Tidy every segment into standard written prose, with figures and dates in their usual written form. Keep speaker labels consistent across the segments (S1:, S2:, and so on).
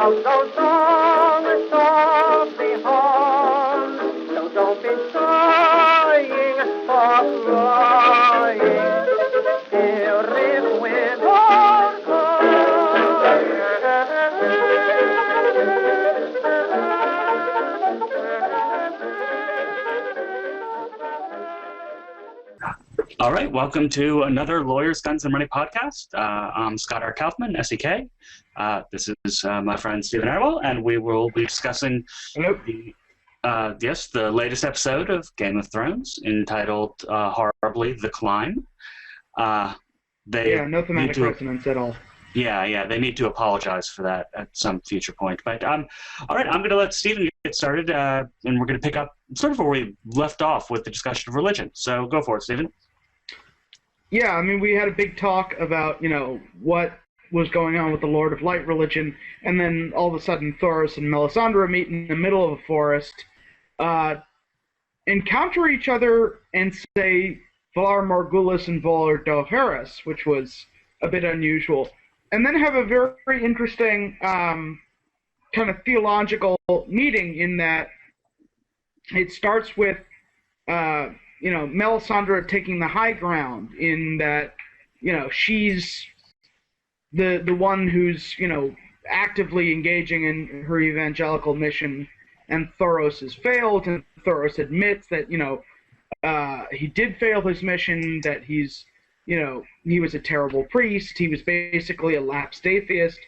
S1: love goes on, softly on. So don't be sighing or crying. Here live with our
S2: All right, welcome to another Lawyers, Guns, and Money podcast. I'm Scott R. Kaufman, SEK. This is my friend Stephen Attewell, and we will be discussing the latest episode of Game of Thrones, entitled horribly The Climb.
S3: No thematic resonance at all.
S2: Yeah, they need to apologize for that at some future point. But all right, I'm going to let Stephen get started, and we're going to pick up sort of where we left off with the discussion of religion. So go for it, Stephen.
S3: Yeah, I mean, we had a big talk about, what was going on with the Lord of Light religion, and then all of a sudden Thoros and Melisandre meet in the middle of a forest, encounter each other, and say Valar Morghulis and Valar Dohaeris, which was a bit unusual, and then have a very, very interesting kind of theological meeting in that it starts with Melisandre taking the high ground in that, she's the one who's, actively engaging in her evangelical mission, and Thoros has failed, and Thoros admits that, he did fail his mission, that he's, he was a terrible priest, he was basically a lapsed atheist,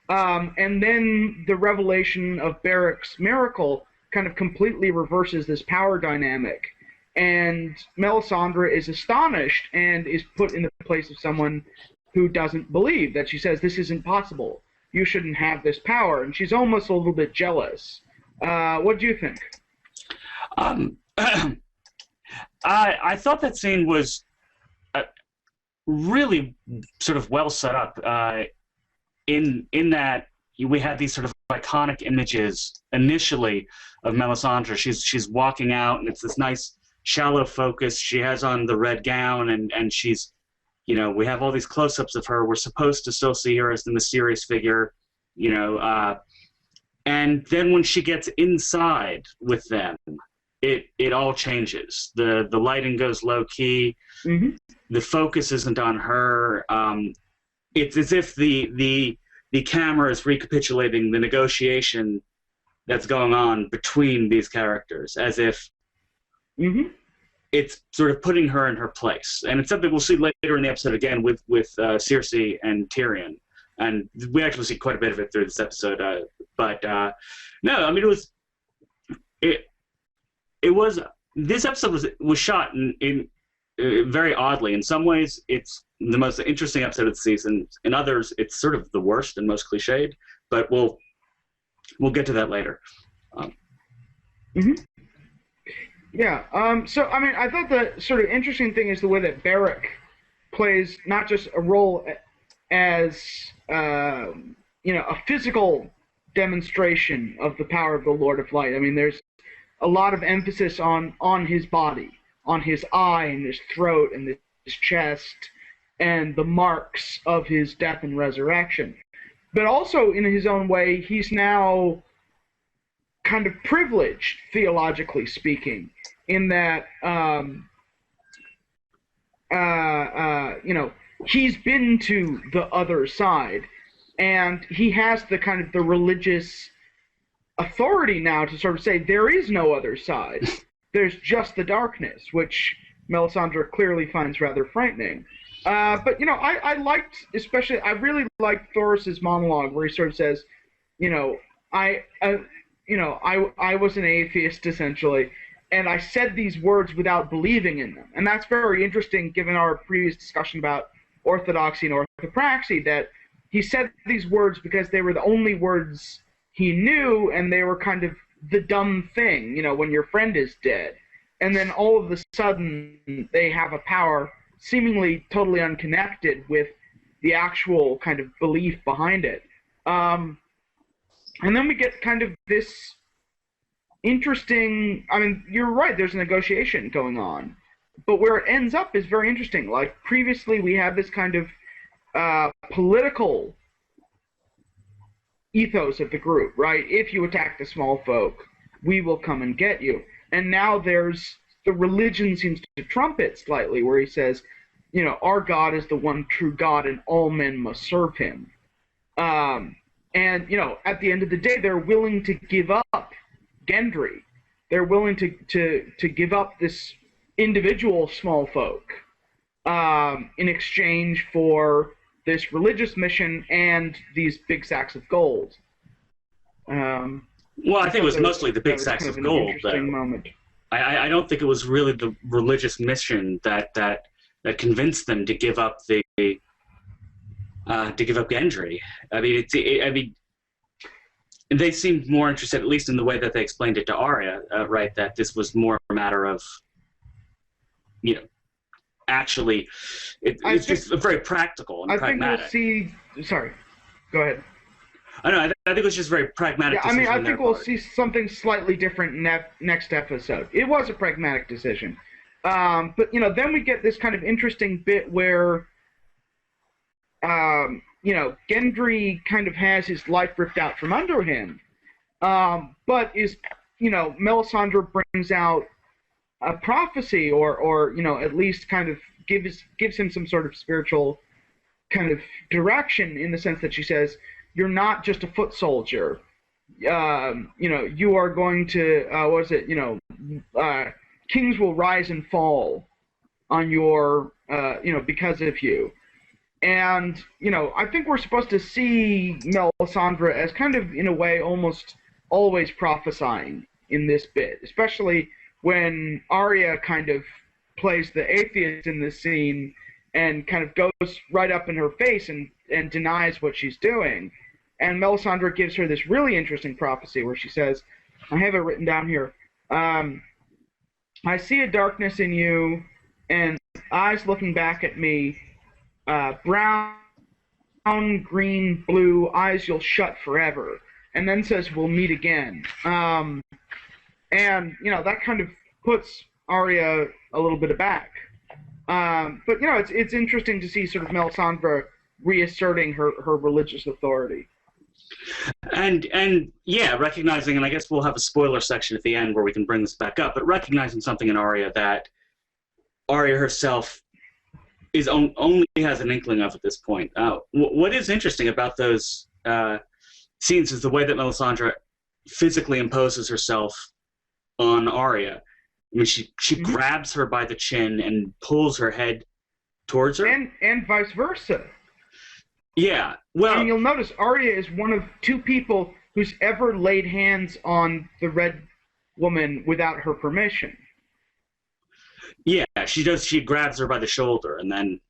S3: and then the revelation of Beric's miracle kind of completely reverses this power dynamic. And Melisandre is astonished and is put in the place of someone who doesn't believe, that she says, this isn't possible. You shouldn't have this power. And she's almost a little bit jealous. What do you think?
S2: I thought that scene was really sort of well set up in that we had these sort of iconic images initially of Melisandre. She's walking out, and it's this nice shallow focus. She has on the red gown, and she's, we have all these close-ups of her. We're supposed to still see her as the mysterious figure, and then when she gets inside with them, it all changes. The lighting goes low-key. Mm-hmm. The focus isn't on her. It's as if the camera is recapitulating the negotiation that's going on between these characters, as if it's sort of putting her in her place. And it's something we'll see later in the episode again with Cersei and Tyrion. And we actually see quite a bit of it through this episode. No, I mean, this episode was shot in very oddly. In some ways, it's the most interesting episode of the season. In others, it's sort of the worst and most cliched. But we'll get to that later.
S3: Yeah. So I mean, I thought the sort of interesting thing is the way that Beric plays not just a role as a physical demonstration of the power of the Lord of Light. I mean, there's a lot of emphasis on his body, on his eye and his throat and his chest, and the marks of his death and resurrection. But also, in his own way, he's now kind of privileged, theologically speaking, in that, he's been to the other side, and he has the kind of the religious authority now to sort of say there is no other side. There's just the darkness, which Melisandre clearly finds rather frightening. But I liked, especially, I really liked Thoris's monologue where he sort of says, I was an atheist essentially, and I said these words without believing in them. And that's very interesting given our previous discussion about orthodoxy and orthopraxy, that he said these words because they were the only words he knew, and they were kind of the dumb thing, when your friend is dead. And then all of a sudden they have a power seemingly totally unconnected with the actual kind of belief behind it. And then we get kind of this interesting, I mean, you're right, there's a negotiation going on. But where it ends up is very interesting. Like, previously we had this kind of political ethos of the group, right? If you attack the small folk, we will come and get you. And now there's the religion seems to trump it slightly, where he says, you know, our God is the one true God, and all men must serve him. And you know, at the end of the day, they're willing to give up Gendry. They're willing to give up this individual small folk in exchange for this religious mission and these big sacks of gold.
S2: Well, I think it was mostly the big sacks of gold, though.
S3: Moment.
S2: I don't think it was really the religious mission that convinced them to give up Gendry. I mean, they seemed more interested, at least in the way that they explained it to Arya, right? That this was more a matter of, you know, actually, it's just very practical and pragmatic.
S3: I think we'll see. Sorry, go ahead.
S2: I know. I think it was just very pragmatic.
S3: Yeah, I mean, I think we'll see something slightly different next episode. It was a pragmatic decision, but you know, then we get this kind of interesting bit where, you know, Gendry kind of has his life ripped out from under him, but is, you know, Melisandre brings out a prophecy, or you know, at least kind of gives him some sort of spiritual kind of direction, in the sense that she says, you're not just a foot soldier. You know, you are going to, what is it, you know, kings will rise and fall on your, you know, because of you. And, you know, I think we're supposed to see Melisandre as kind of, in a way, almost always prophesying in this bit, especially when Arya kind of plays the atheist in this scene and kind of goes right up in her face and denies what she's doing. And Melisandre gives her this really interesting prophecy where she says, I have it written down here, I see a darkness in you, and eyes looking back at me, brown, green, blue, eyes you'll shut forever. And then says, we'll meet again. And, you know, that kind of puts Arya a little bit aback. But, you know, it's interesting to see sort of Melisandre reasserting her religious authority.
S2: And yeah, recognizing, and I guess we'll have a spoiler section at the end where we can bring this back up, but recognizing something in Arya that Arya herself is only has an inkling of at this point. What is interesting about those scenes is the way that Melisandre physically imposes herself on Arya. I mean, she grabs her by the chin and pulls her head towards her.
S3: And vice versa.
S2: Yeah, well...
S3: And you'll notice Arya is one of two people who's ever laid hands on the Red Woman without her permission.
S2: Yeah, she does. She grabs her by the shoulder and then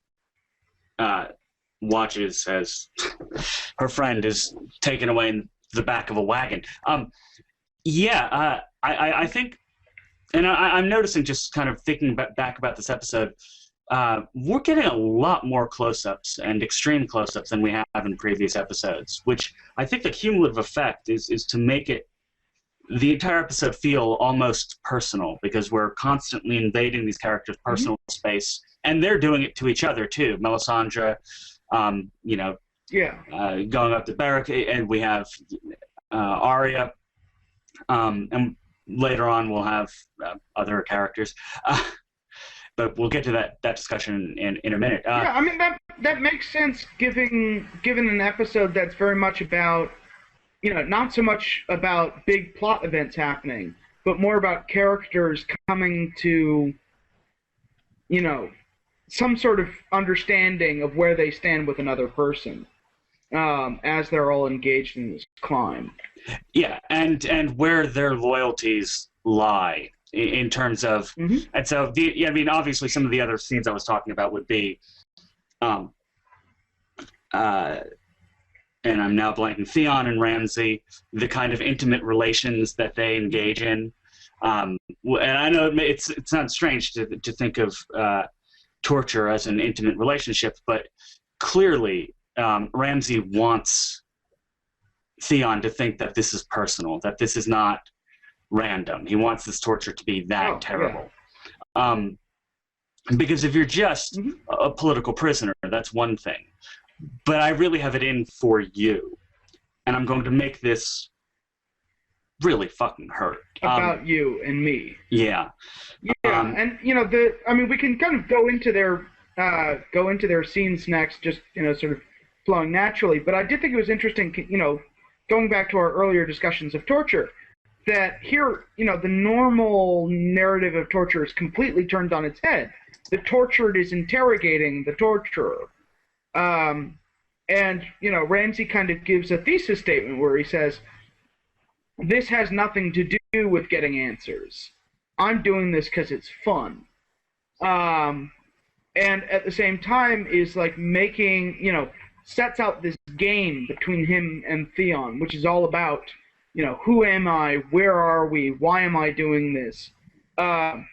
S2: watches as her friend is taken away in the back of a wagon. I think, and I'm noticing, just kind of thinking back about this episode, we're getting a lot more close-ups and extreme close-ups than we have in previous episodes, which I think the cumulative effect is to make the entire episode feel almost personal, because we're constantly invading these characters' personal space, and they're doing it to each other too. Melisandre, you know, going up the barricade, and we have Arya, and later on we'll have other characters. But we'll get to that discussion in a minute.
S3: Yeah, I mean, that makes sense, given an episode that's very much about, you know, not so much about big plot events happening, but more about characters coming to, you know, some sort of understanding of where they stand with another person, as they're all engaged in this climb.
S2: Yeah, and where their loyalties lie. In terms of, and so, I mean, obviously some of the other scenes I was talking about would be, and I'm now blanking, Theon and Ramsay, the kind of intimate relations that they engage in. And I know it sounds strange to think of torture as an intimate relationship, but clearly Ramsay wants Theon to think that this is personal, that this is not random. He wants this torture to be that terrible. Yeah. Because if you're just a political prisoner, that's one thing. But I really have it in for you. and I'm going to make this really fucking hurt.
S3: About you and me.
S2: Yeah.
S3: Yeah, and we can kind of go into their scenes next, just sort of flowing naturally. But I did think it was interesting, going back to our earlier discussions of torture, that here, the normal narrative of torture is completely turned on its head. The tortured is interrogating the torturer. And Ramsey kind of gives a thesis statement where he says, this has nothing to do with getting answers. I'm doing this because it's fun. And at the same time is like making, sets out this game between him and Theon, which is all about, who am I? Where are we? Why am I doing this? And,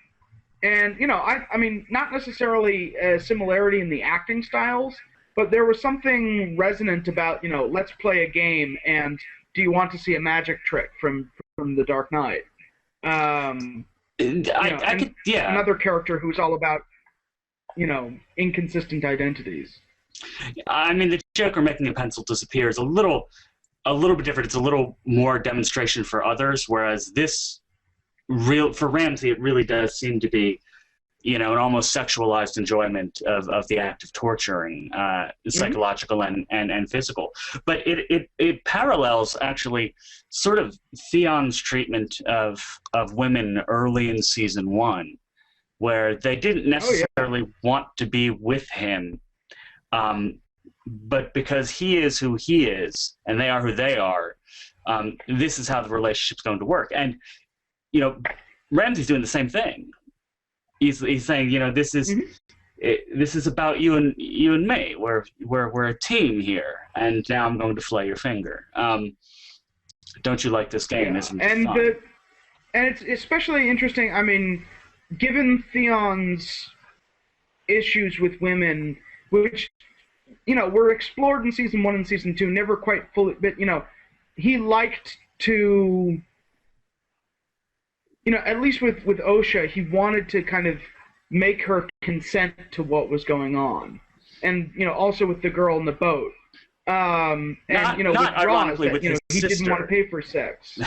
S3: I mean, not necessarily a similarity in the acting styles, but there was something resonant about, let's play a game, and do you want to see a magic trick from The Dark Knight? Another character who's all about, inconsistent identities.
S2: I mean, the Joker making a pencil disappear is a little bit different. It's a little more demonstration for others, whereas for Ramsey, it really does seem to be, an almost sexualized enjoyment of the act of torturing, psychological and physical. But it parallels, actually, sort of Theon's treatment of women early in season 1, where they didn't necessarily want to be with him, but because he is who he is, and they are who they are, this is how the relationship's going to work. And, Ramsey's doing the same thing. He's saying, this is about you and me. We're a team here, and now I'm going to flay your finger. Don't you like this game?
S3: Yeah.
S2: Isn't it fun?
S3: And it's especially interesting. I mean, given Theon's issues with women, which were explored in season 1 and season 2, never quite fully. But he liked to. At least with Osha, he wanted to kind of make her consent to what was going on. And, also with the girl in the boat. And,
S2: not
S3: with Roz,
S2: with his
S3: he
S2: sister.
S3: didn't want to pay for sex.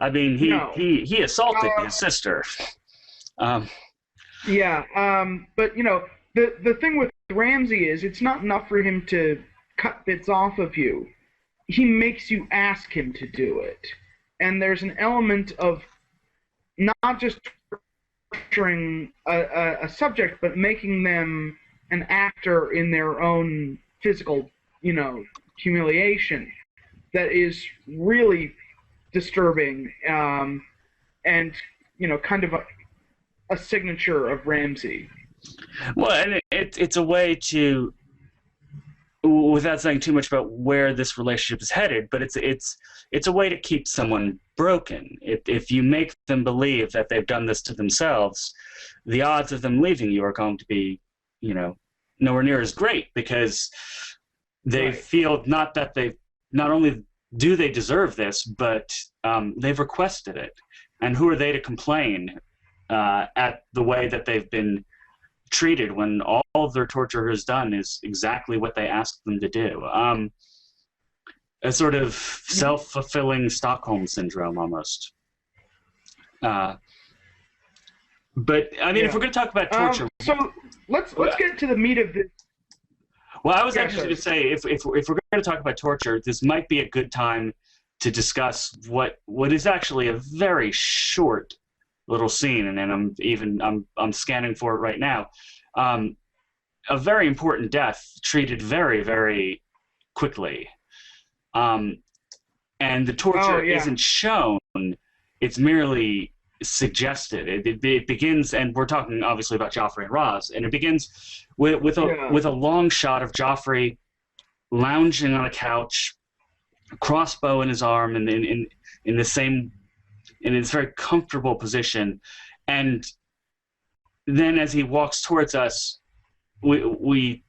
S2: I mean, he assaulted his sister.
S3: But, the thing with Ramsey is it's not enough for him to cut bits off of you. He makes you ask him to do it. And there's an element of not just torturing a subject, but making them an actor in their own physical, humiliation that is really disturbing, and, kind of a signature of Ramsey.
S2: Well, and it's a way to, without saying too much about where this relationship is headed, but it's a way to keep someone broken. If you make them believe that they've done this to themselves, the odds of them leaving you are going to be, nowhere near as great, because they feel not only do they deserve this, but they've requested it. And who are they to complain at the way that they've been treated when all of their torture has done is exactly what they asked them to do? A sort of self-fulfilling Stockholm syndrome, almost. But I mean, if we're going to talk about torture,
S3: so let's get to the meat of this.
S2: Well, I was actually going to say, if we're going to talk about torture, this might be a good time to discuss what is actually a very short little scene, and I'm scanning for it right now. A very important death treated very, very quickly. And the torture isn't shown, it's merely suggested. It begins, and we're talking obviously about Joffrey and Roz, and it begins with a long shot of Joffrey lounging on a couch, a crossbow in his arm, and in this very comfortable position. And then as he walks towards us, we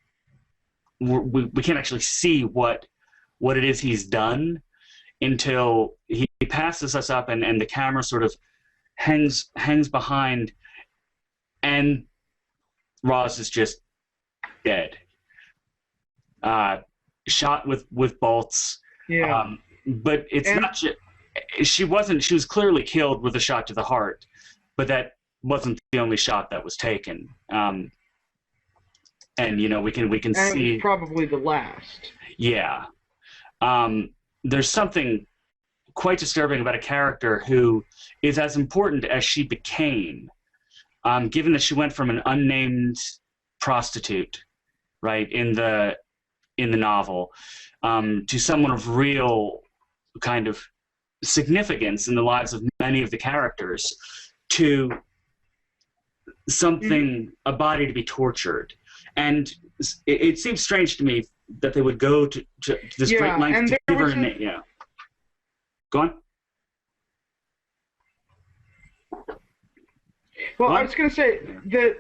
S2: can't actually see what it is he's done until he passes us up, and the camera sort of hangs behind, and Roz is just dead. Shot with bolts,
S3: Yeah.
S2: But it's not just, she was clearly killed with a shot to the heart, but that wasn't the only shot that was taken. And we can see
S3: it was probably the last.
S2: Yeah. There's something quite disturbing about a character who is as important as she became, given that she went from an unnamed prostitute, right, in the novel, to someone of real kind of significance in the lives of many of the characters, to something, a body to be tortured. And it seems strange to me that they would go to this great length to give her a name. Yeah. Go on.
S3: Well, I was going to say that,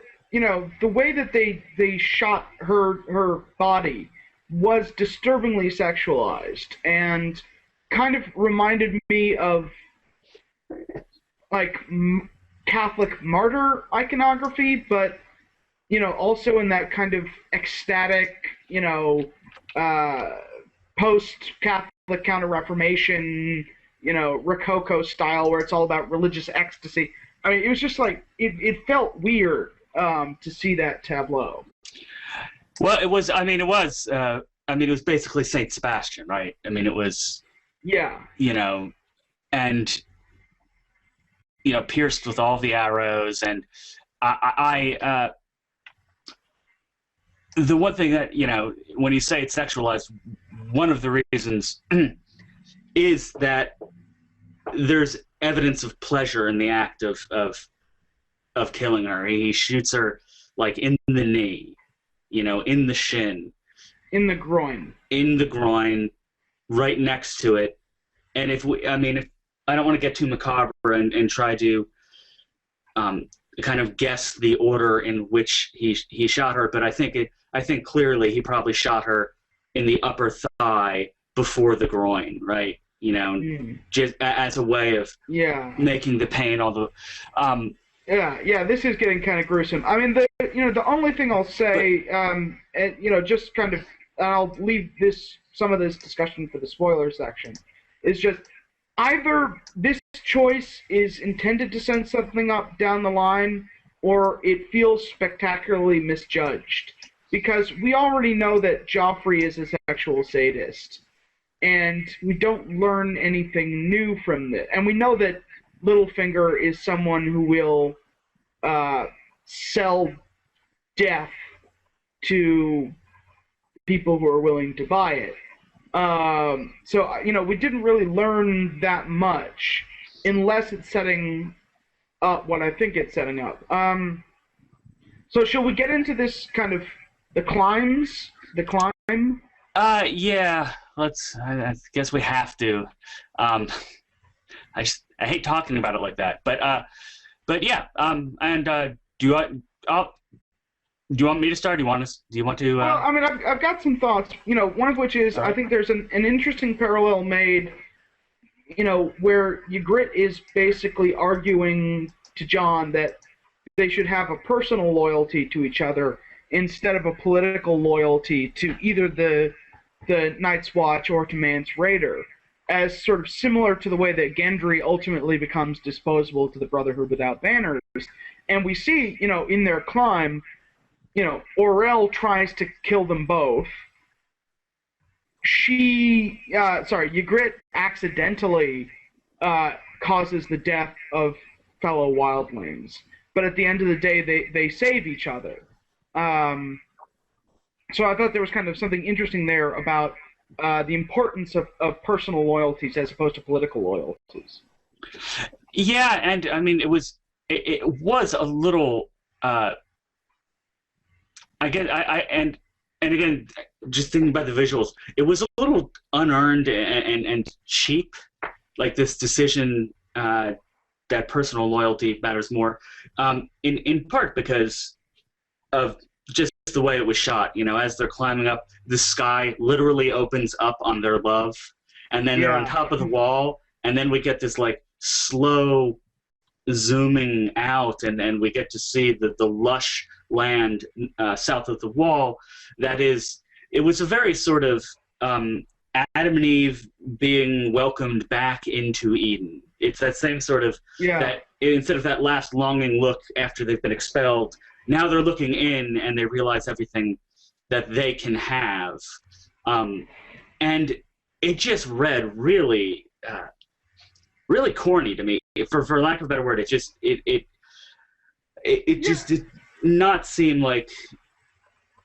S3: the way that they shot her body was disturbingly sexualized and kind of reminded me of, like, Catholic martyr iconography, but, also in that kind of ecstatic, post-Catholic Counter-Reformation, Rococo style where it's all about religious ecstasy. I mean, it was just like, it felt weird to see that tableau.
S2: Well, it was basically Saint Sebastian, right? I mean, it was, and, pierced with all the arrows. And the one thing that, when you say it's sexualized, one of the reasons is that there's evidence of pleasure in the act of killing her. He shoots her, like, in the knee, in the shin.
S3: In the groin. In the groin,
S2: right next to it. And if I don't want to get too macabre and try to kind of guess the order in which he shot her, but I think clearly he probably shot her in the upper thigh before the groin, right? Just as a way of making the pain all the.
S3: This is getting kind of gruesome. I mean, the only thing I'll say, just kind of, I'll leave some of this discussion for the spoiler section, is just either this choice is intended to send something up down the line, or it feels spectacularly misjudged. Because we already know that Joffrey is a sexual sadist, and we don't learn anything new from this. And we know that Littlefinger is someone who will sell death to people who are willing to buy it. So, we didn't really learn that much, unless it's setting up what I think it's setting up. So shall we get into this kind of the climb?
S2: Yeah. I guess we have to. I hate talking about it like that, but yeah. Do you want me to start? Do you want to?
S3: Well, I mean, I've got some thoughts. One of which is I think there's an interesting parallel made. Where Ygritte is basically arguing to Jon that they should have a personal loyalty to each other instead of a political loyalty to either the Night's Watch or to Mance Rayder, as sort of similar to the way that Gendry ultimately becomes disposable to the Brotherhood without banners. And we see, in their climb, Orell tries to kill them both. Ygritte accidentally causes the death of fellow wildlings. But at the end of the day, they save each other. So I thought there was kind of something interesting there about the importance of personal loyalties as opposed to political loyalties.
S2: Yeah, and I mean, it was a little. And again, just thinking about the visuals, it was a little unearned and cheap, like this decision that personal loyalty matters more, in part because of just the way it was shot. As they're climbing up, the sky literally opens up on their love, and then they're on top of the wall, and then we get this like slow zooming out, and we get to see the lush land south of the wall. It was a very sort of Adam and Eve being welcomed back into Eden. It's that same sort of, that instead of that last longing look after they've been expelled, now they're looking in and they realize everything that they can have. And it just read really, really corny to me. For lack of a better word, it just just did not seem like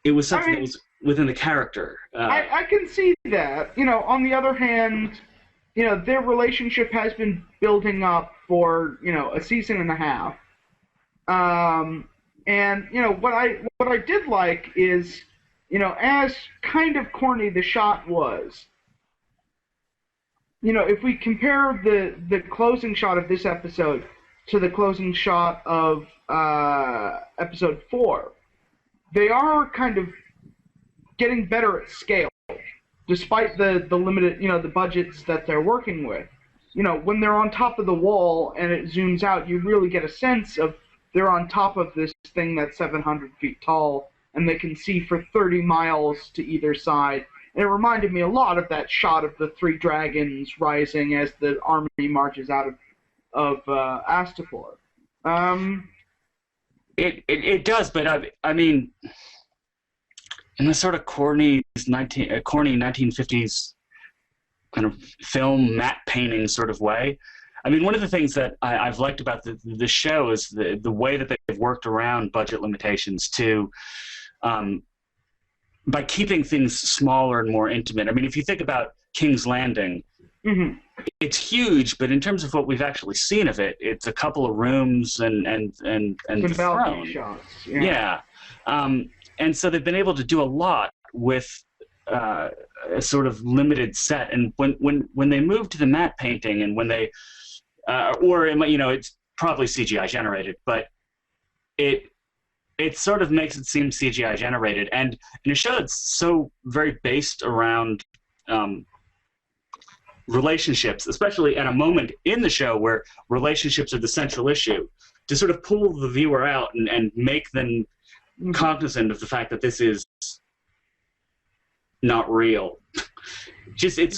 S2: it was something that was within the character.
S3: I can see that. On the other hand, their relationship has been building up for, a season and a half. And, what I did like is, as kind of corny the shot was, if we compare the closing shot of this episode to the closing shot of episode 4, they are kind of getting better at scale, despite the limited, the budgets that they're working with. When they're on top of the wall and it zooms out, you really get a sense of they're on top of this thing that's 700 feet tall, and they can see for 30 miles to either side. And it reminded me a lot of that shot of the 3 dragons rising as the army marches out of Attewell.
S2: It does, but I mean, in the sort of corny 1950s kind of film matte painting sort of way. I mean, one of the things that I've liked about the show is the way that they've worked around budget limitations by keeping things smaller and more intimate. I mean, if you think about King's Landing, it's huge, but in terms of what we've actually seen of it, it's a couple of rooms and the throne.
S3: Shots,
S2: and so they've been able to do a lot with a sort of limited set. And when they move to the matte painting, and when they it's probably CGI generated, but it sort of makes it seem CGI generated. And in a show that's so very based around relationships, especially at a moment in the show where relationships are the central issue, to sort of pull the viewer out and make them cognizant of the fact that this is not real. Just it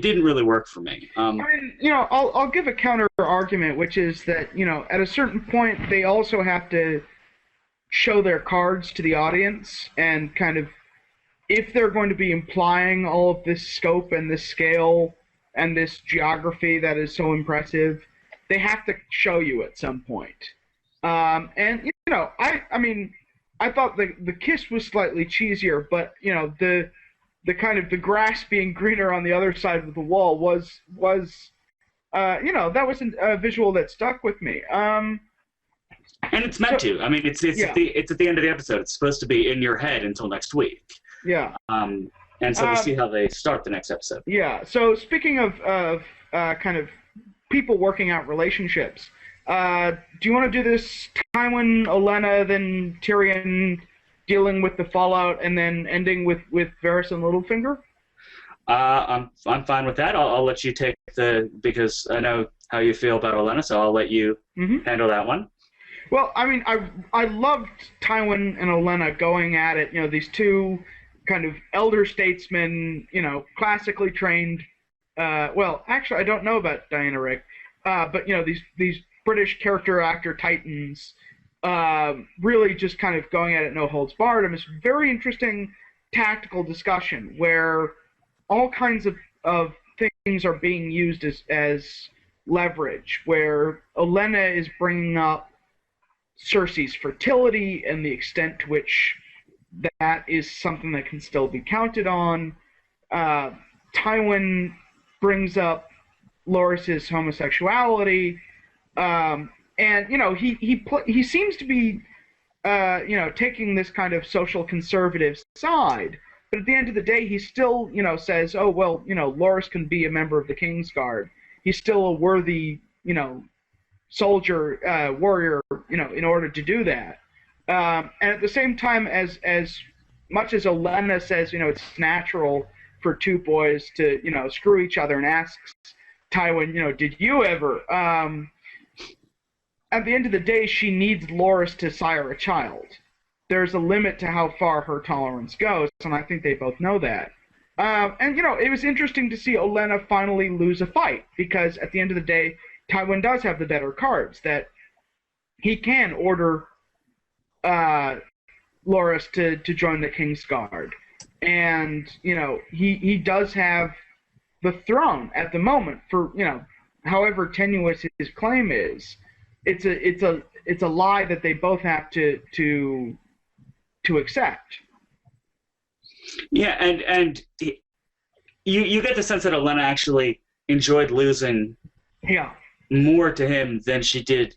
S2: didn't really work for me.
S3: I mean, I'll give a counter argument, which is that, at a certain point they also have to show their cards to the audience, and kind of, if they're going to be implying all of this scope and this scale and this geography that is so impressive, they have to show you at some point. And I mean, I thought the kiss was slightly cheesier, but the kind of the grass being greener on the other side of the wall was that was a visual that stuck with me. And
S2: it's meant to. I mean, it's at the end of the episode. It's supposed to be in your head until next week. Yeah. And so we'll see how they start the next episode.
S3: Yeah. So speaking of kind of people working out relationships, do you want to do this Tywin, Olenna, then Tyrion dealing with the fallout, and then ending with Varys and Littlefinger?
S2: I'm fine with that. I'll let you take because I know how you feel about Olenna, so I'll let you handle that one.
S3: Well, I mean, I loved Tywin and Olenna going at it. These two kind of elder statesmen, classically trained. Well, actually, I don't know about Diana Rigg, but these British character actor titans, really just kind of going at it no holds barred. And it's a very interesting tactical discussion where all kinds of things are being used as leverage, where Olenna is bringing up Cersei's fertility and the extent to which that is something that can still be counted on. Tywin brings up Loras's homosexuality, and he seems to be taking this kind of social conservative side, but at the end of the day he still says, oh well, Loras can be a member of the Kingsguard. He's still a worthy soldier, warrior, in order to do that. And at the same time, as much as Olenna says, it's natural for two boys to, screw each other, and asks Tywin, did you ever? At the end of the day, she needs Loras to sire a child. there's a limit to how far her tolerance goes, and I think they both know that. And, you know, it was interesting to see Olenna finally lose a fight, because at the end of the day, Tywin does have the better cards, that he can order Loras to join the King's Guard. And, you know, he does have the throne at the moment for, you know, however tenuous his claim is. It's a lie that they both have to accept.
S2: Yeah, and you get the sense that Olenna actually enjoyed losing more to him than she did,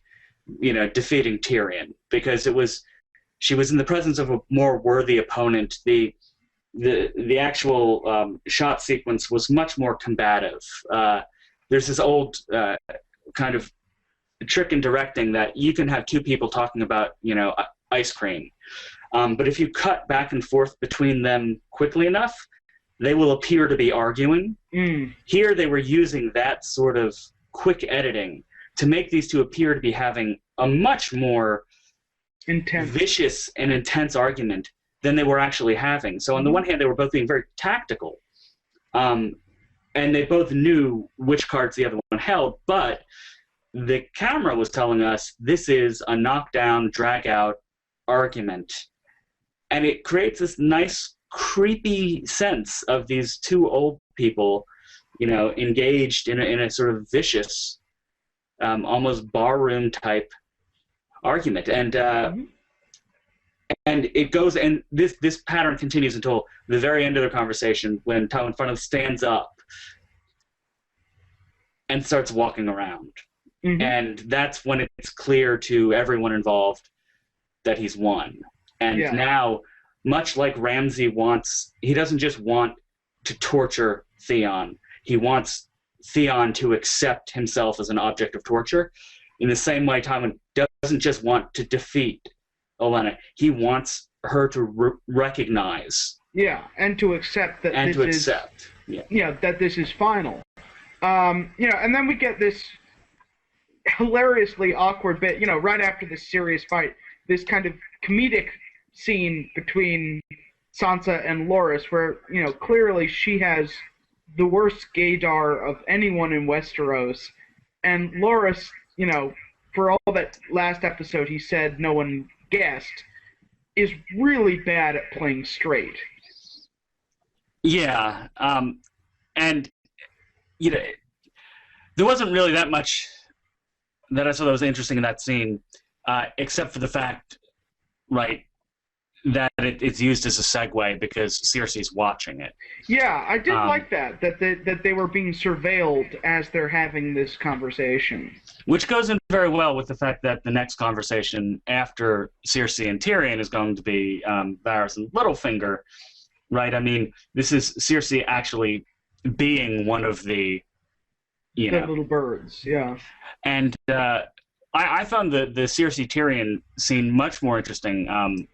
S2: you know, defeating Tyrion, because she was in the presence of a more worthy opponent. The actual shot sequence was much more combative. There's this old kind of trick in directing that you can have two people talking about, you know, ice cream. But if you cut back and forth between them quickly enough, they will appear to be arguing. Here they were using that sort of quick editing to make these two appear to be having a much more vicious and intense argument than they were actually having. So on the one hand, they were both being very tactical, and they both knew which cards the other one held, but the camera was telling us this is a knockdown, drag-out argument. And it creates this nice, creepy sense of these two old people, you know, engaged in a sort of vicious, almost barroom-type argument. And it goes, and this pattern continues until the very end of the conversation, when Tywin finally stands up and starts walking around. And that's when it's clear to everyone involved that he's won. And now, much like Ramsay wants, he doesn't just want to torture Theon. He wants Theon to accept himself as an object of torture. In the same way, Tywin doesn't just want to defeat Olenna. He wants her to recognize. Yeah, and to accept that that this is final. You know, and then we get this hilariously awkward bit, you know, right after this serious fight, this kind of comedic scene between Sansa and Loras, where, you know, clearly she has the worst gaydar of anyone in Westeros, and Loras, you know, for all that last episode he said no one guessed, is really bad at playing straight. Yeah, and, you know, there wasn't really that much that I thought that was interesting in that scene, except for the fact, right, that it's used as a segue because Cersei's watching it.
S3: Yeah, I did like that they were being surveilled as they're having this conversation.
S2: Which goes in very well with the fact that the next conversation after Cersei and Tyrion is going to be Varys and Littlefinger, right? I mean, this is Cersei actually being one of the, you know,
S3: little birds, yeah.
S2: And I found the Cersei Tyrion scene much more interesting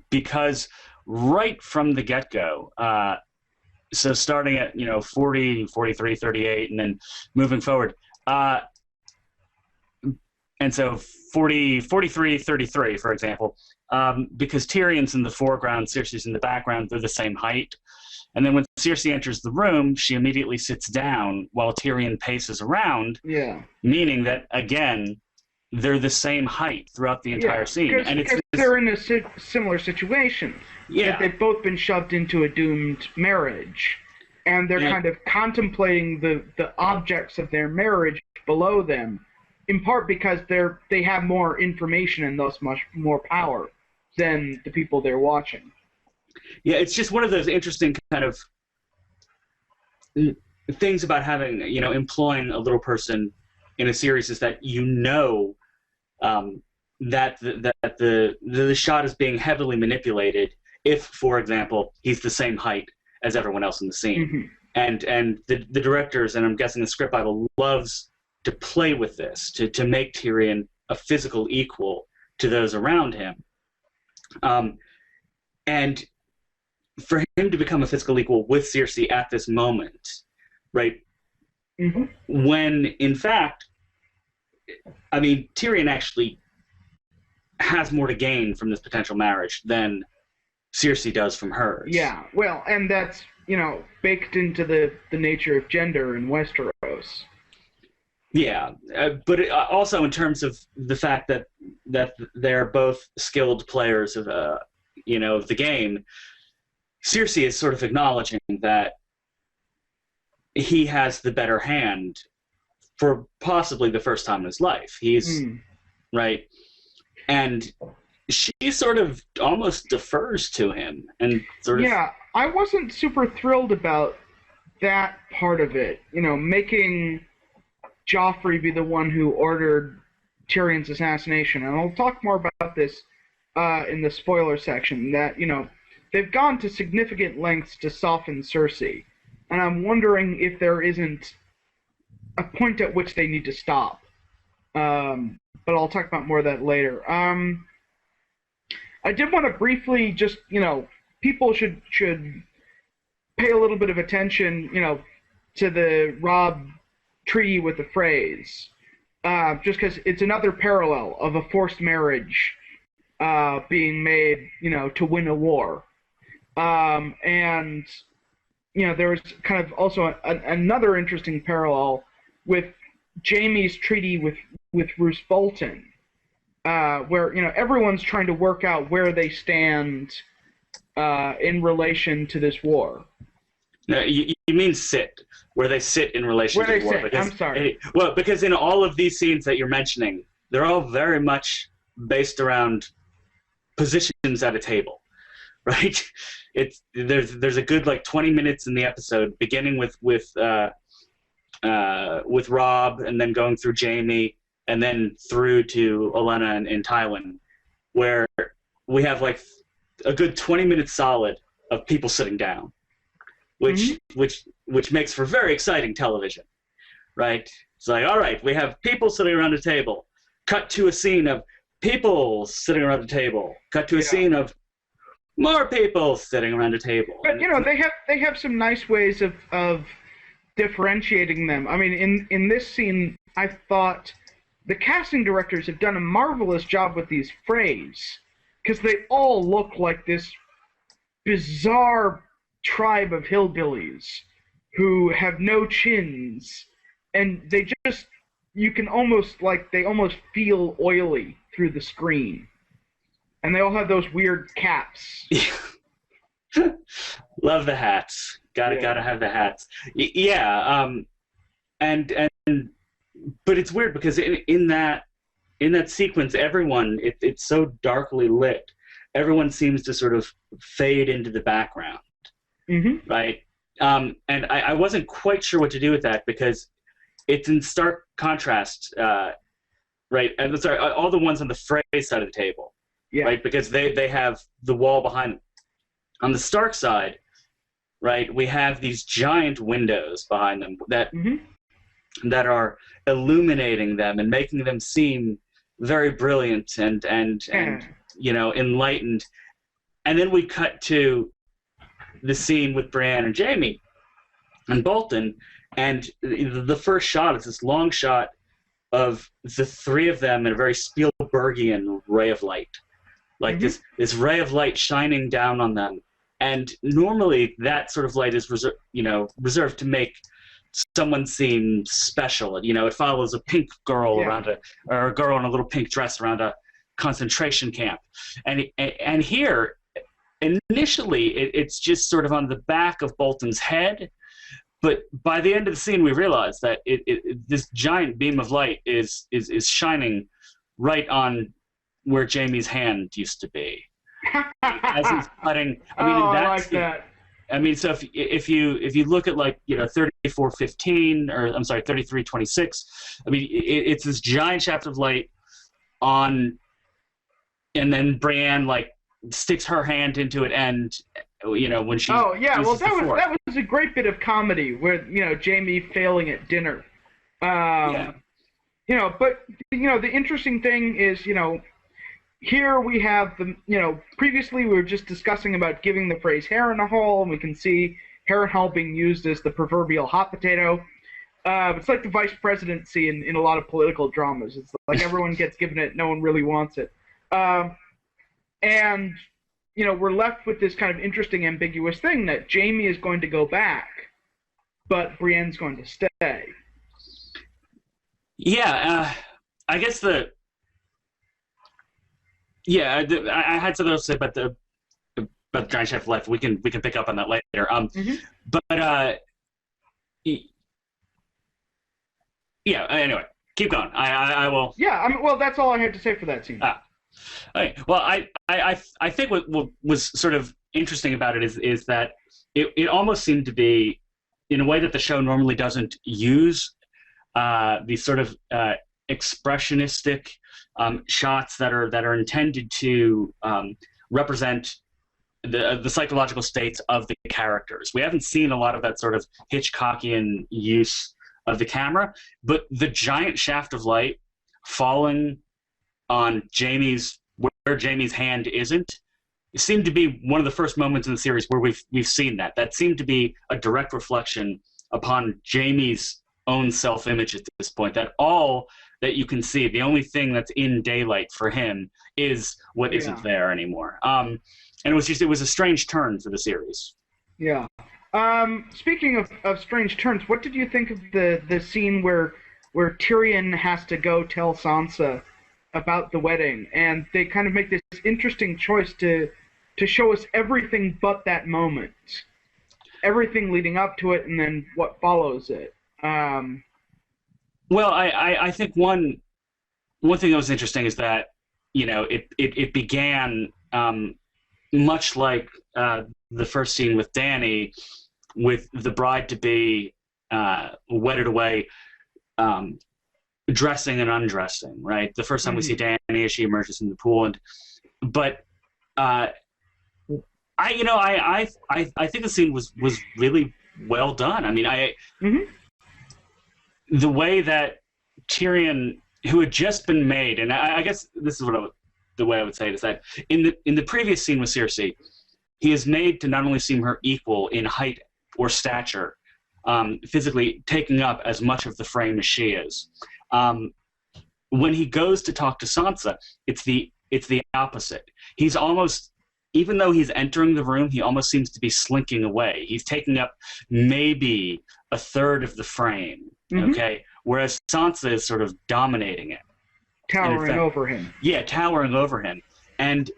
S2: because right from the get-go, so starting at, you know, 40, 43, 38, and then moving forward, and so 40, 43, 33, for example, because Tyrion's in the foreground, Cersei's in the background, they're the same height. And then when Cersei enters the room, she immediately sits down while Tyrion paces around, meaning that, again, they're the same height throughout the entire scene.
S3: And because they're in a similar situation. That they've both been shoved into a doomed marriage, and they're kind of contemplating the objects of their marriage below them, in part because they have more information and thus much more power than the people they're watching.
S2: Yeah, it's just one of those interesting kind of things about having, you know, employing a little person in a series, is that you know that the shot is being heavily manipulated if, for example, he's the same height as everyone else in the scene. And the directors, and I'm guessing the script Bible, loves to play with this, to make Tyrion a physical equal to those around him. And for him to become a physical equal with Cersei at this moment, right, when, in fact, I mean, Tyrion actually has more to gain from this potential marriage than Cersei does from hers.
S3: Yeah, well, and that's, baked into the nature of gender in Westeros.
S2: Yeah, but also in terms of the fact that they're both skilled players of of the game, Cersei is sort of acknowledging that he has the better hand for possibly the first time in his life. He's right, and she sort of almost defers to him and sort of.
S3: Yeah, I wasn't super thrilled about that part of it. Making Joffrey be the one who ordered Tyrion's assassination, and I'll talk more about this in the spoiler section. That they've gone to significant lengths to soften Cersei, and I'm wondering if there isn't a point at which they need to stop. But I'll talk about more of that later. I did want to briefly just, people should pay a little bit of attention, to the Robb treaty with the phrase, just because it's another parallel of a forced marriage being made, to win a war. And, there was kind of also another interesting parallel with Jaime's treaty with Roose Bolton, where everyone's trying to work out where they stand in relation to this war.
S2: No, you mean sit, where they sit in relation
S3: where
S2: to the war.
S3: Because, I'm sorry.
S2: Well, because in all of these scenes that you're mentioning, they're all very much based around positions at a table, right? There's a good 20 minutes in the episode, beginning with Robb, and then going through Jaime, and then through to Olenna and Tywin, where we have a good 20 minutes solid of people sitting down, which makes for very exciting television, right? It's all right, we have people sitting around a table. Cut to a scene of people sitting around a table. Cut to a scene of more people sitting around a table.
S3: But they have some nice ways of differentiating them. I mean, in this scene, I thought the casting directors have done a marvelous job with these Freys, because they all look like this bizarre tribe of hillbillies who have no chins, and they just, you can almost, they almost feel oily through the screen. And they all have those weird caps.
S2: Love the hats. Gotta have the hats. But it's weird because in that sequence, everyone, it's so darkly lit. Everyone seems to sort of fade into the background, right? And I wasn't quite sure what to do with that, because it's in stark contrast, right? And sorry, all the ones on the Frey side of the table, right? Because they have the wall behind them. On the Stark side, right, we have these giant windows behind them that are illuminating them and making them seem very brilliant and enlightened. And then we cut to the scene with Brienne and Jaime and Bolton, and the first shot is this long shot of the three of them in a very Spielbergian ray of light, this ray of light shining down on them. And normally that sort of light is reserved to make someone seem special. It follows a pink girl or a girl in a little pink dress around a concentration camp. And here, initially, it's just sort of on the back of Bolton's head. But by the end of the scene, we realize that this giant beam of light is shining right on where Jaime's hand used to be. As he's cutting,
S3: I like that.
S2: So if you look at 34:15, or I'm sorry, 33:26, it's this giant shaft of light on, and then Brienne sticks her hand into it, and when she that was a great bit of comedy where Jaime failing at dinner. But the interesting thing is here we have previously we were just discussing about giving the phrase Harrenhal, and we can see Harrenhal being used as the proverbial hot potato. It's like the vice presidency in a lot of political dramas. It's like everyone gets given it, no one really wants it.
S3: And we're left with this kind of interesting, ambiguous thing that Jamie is going to go back, but Brienne's going to stay.
S2: Yeah, I guess I had something else to say about the giant chef life. We can pick up on that later. But yeah. Anyway, keep going. I will.
S3: Yeah. Well, that's all I had to say for that scene.
S2: Okay. Well, I think what was sort of interesting about it is that it almost seemed to be, in a way that the show normally doesn't use, these sort of expressionistic shots that are intended to represent the psychological states of the characters. We haven't seen a lot of that sort of Hitchcockian use of the camera, but the giant shaft of light falling on where Jamie's hand isn't, it seemed to be one of the first moments in the series where we've seen that. That seemed to be a direct reflection upon Jamie's own self-image at this point, that all that you can see, the only thing that's in daylight for him is what isn't there anymore. And it was a strange turn for the series.
S3: Yeah. Speaking of strange turns, what did you think of the scene where Tyrion has to go tell Sansa about the wedding, and they kind of make this interesting choice to show us everything but that moment, everything leading up to it, and then what follows it.
S2: Well, I think one thing that was interesting is that it began much like the first scene with Dany, with the bride to be wedded away, dressing and undressing. Right, the first time we see Dany as she emerges from the pool, I think the scene was really well done. I mean, the way that Tyrion, who had just been made, and I guess this is the way I would say it, is that in the previous scene with Cersei, he is made to not only seem her equal in height or stature, physically taking up as much of the frame as she is. When he goes to talk to Sansa, it's the opposite. He's almost, even though he's entering the room, he almost seems to be slinking away. He's taking up maybe a third of the frame, okay? Whereas Sansa is sort of dominating it.
S3: Towering over him.
S2: Yeah, towering over him. And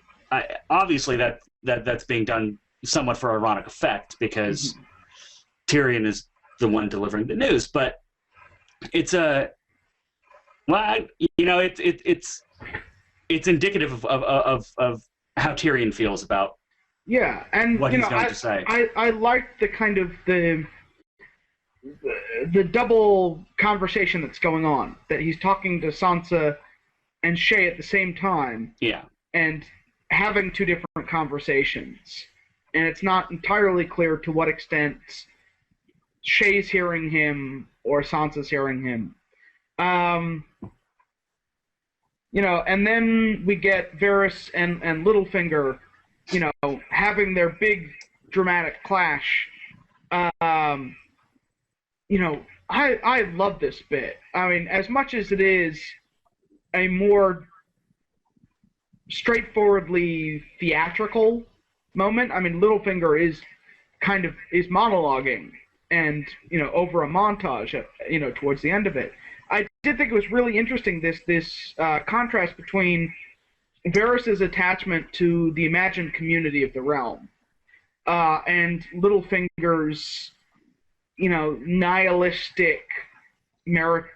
S2: obviously that's being done somewhat for ironic effect, because Tyrion is the one delivering the news. But it's it's indicative of how Tyrion feels about
S3: and
S2: what he's going to say.
S3: I like the kind of the double conversation that's going on, that he's talking to Sansa and Shay at the same time.
S2: Yeah.
S3: And having two different conversations. And it's not entirely clear to what extent Shay's hearing him or Sansa's hearing him. And then we get Varys and Littlefinger, having their big dramatic clash. I love this bit. I mean, as much as it is a more straightforwardly theatrical moment, I mean, Littlefinger is monologuing and, over a montage, towards the end of it. I did think it was really interesting, this contrast between Varys' attachment to the imagined community of the realm, and Littlefinger's, nihilistic meritocracy.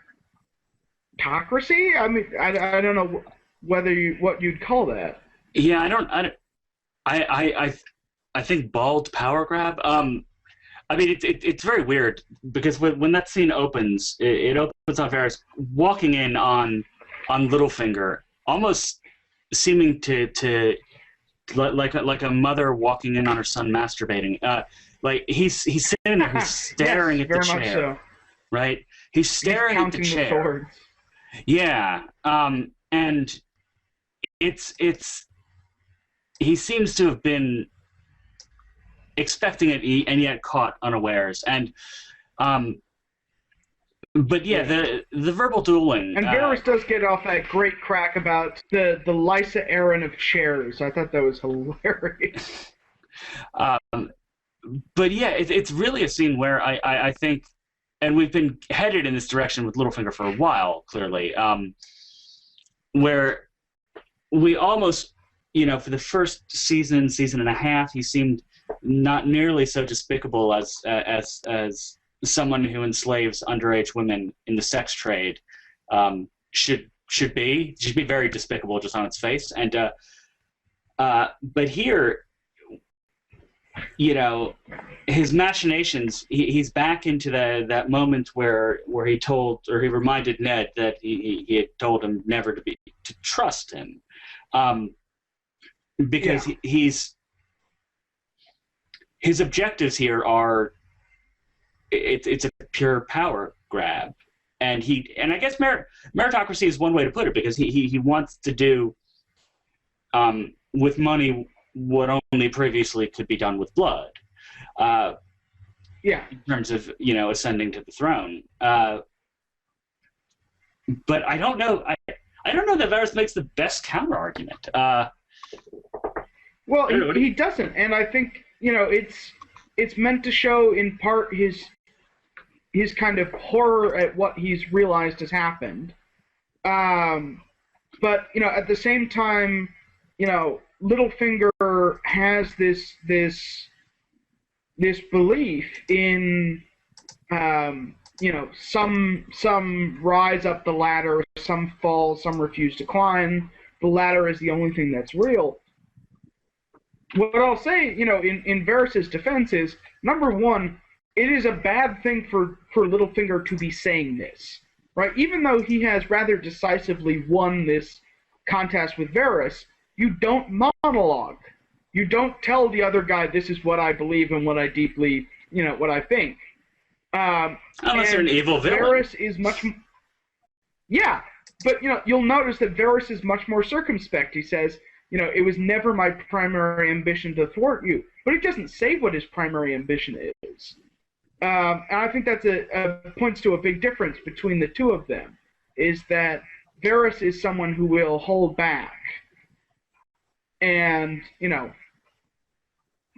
S3: I mean, I don't know what you'd call that.
S2: Yeah, I think bald power grab. I mean, it's very weird, because when that scene opens, it opens on Varys walking in on Littlefinger, almost seeming to like a mother walking in on her son masturbating. Like he's sitting there, he's staring at the chair, much so. Right? He's staring at the chair. The swords. Yeah, and it's he seems to have been expecting it and yet caught unawares. And But yeah, the verbal dueling.
S3: And Varys does get off that great crack about the Lysa Arryn of chairs. I thought that was hilarious.
S2: But yeah, it's really a scene where I think, and we've been headed in this direction with Littlefinger for a while, clearly, where we almost, for the first season and a half, he seemed not nearly so despicable as someone who enslaves underage women in the sex trade should be. It should be very despicable just on its face. And but here, his machinations. He's back into that moment where he reminded Ned that he had told him never to trust him, because his objectives here are. It's a pure power grab, and I guess meritocracy is one way to put it, because he wants to do with money what only previously could be done with blood. In terms of ascending to the throne. But I don't know. I don't know that Varys makes the best counter argument.
S3: Well, he doesn't, and I think it's meant to show in part his kind of horror at what he's realized has happened. But at the same time, Littlefinger has this belief in some rise up the ladder, some fall, some refuse to climb. The ladder is the only thing that's real. What I'll say, in Varys' defense is, number one, it is a bad thing for Littlefinger to be saying this, right? Even though he has rather decisively won this contest with Varys, you don't monologue. You don't tell the other guy, this is what I believe and what I deeply, what I think.
S2: Unless you're an evil villain.
S3: Varys is much... Yeah, but, you'll notice that Varys is much more circumspect. He says, it was never my primary ambition to thwart you. But he doesn't say what his primary ambition is. And I think that's points to a big difference between the two of them, is that Varys is someone who will hold back and,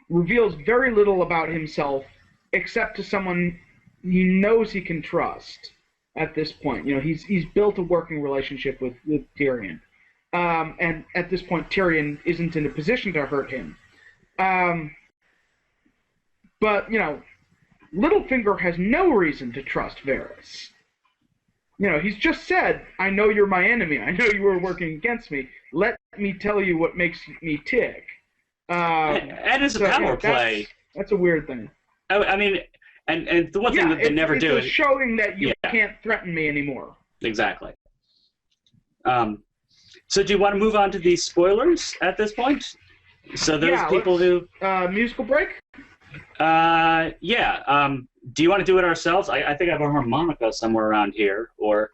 S3: reveals very little about himself except to someone he knows he can trust at this point. He's built a working relationship with Tyrion. And at this point, Tyrion isn't in a position to hurt him. But, Littlefinger has no reason to trust Varys. He's just said, I know you're my enemy. I know you were working against me. Let me tell you what makes me tick.
S2: And it's a power play.
S3: That's a weird thing.
S2: I mean, and the one thing that they never do is
S3: showing that you can't threaten me anymore.
S2: Exactly. So do you want to move on to the spoilers at this point? So those people who...
S3: musical break?
S2: Do you want to do it ourselves? I think I have a harmonica somewhere around here, or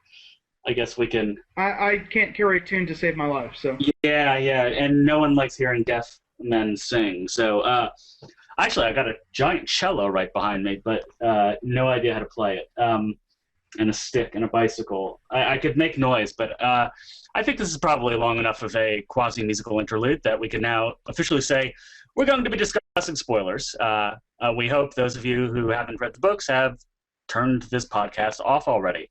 S2: I guess we can...
S3: I can't carry a tune to save my life, so...
S2: Yeah, and no one likes hearing deaf men sing, so... Actually, I got a giant cello right behind me, but no idea how to play it. And a stick and a bicycle. I could make noise, but I think this is probably long enough of a quasi-musical interlude that we can now officially say we're going to be discussing spoilers. We hope those of you who haven't read the books have turned this podcast off already.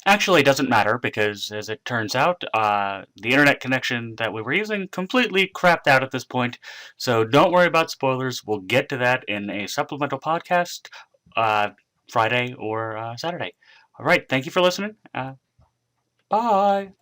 S2: Actually, it doesn't matter, because as it turns out, the internet connection that we were using completely crapped out at this point, so don't worry about spoilers. We'll get to that in a supplemental podcast Friday or Saturday. All right, thank you for listening. Bye.